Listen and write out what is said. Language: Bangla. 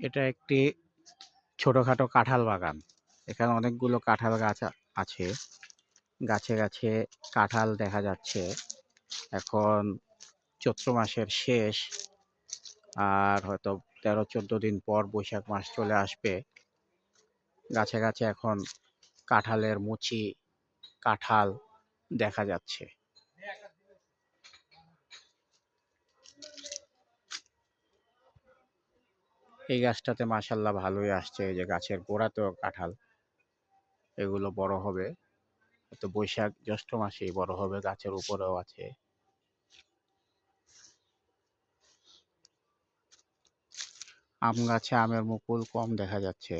এটা একটি ছোটখাটো কাঁঠাল বাগান। এখানে অনেকগুলো কাঁঠাল গাছ আছে। গাছে গাছে কাঁঠাল দেখা যাচ্ছে। এখন চৈত্র মাসের শেষ, আর হয়তো 13-14 দিন পর বৈশাখ মাস চলে আসবে। গাছে গাছে এখন কাঁঠালের মুচি, কাঁঠাল দেখা যাচ্ছে। এই গাছটাতে মাশাআল্লাহ ভালোই আসছে। এই যে গাছের গোড়াতেও কাঁঠাল, এগুলো বড় হবে হয়তো বৈশাখ জ্যৈষ্ঠ মাসেই বড় হবে। গাছের উপরেও আছে। আম গাছে আমের মুকুল কম দেখা যাচ্ছে।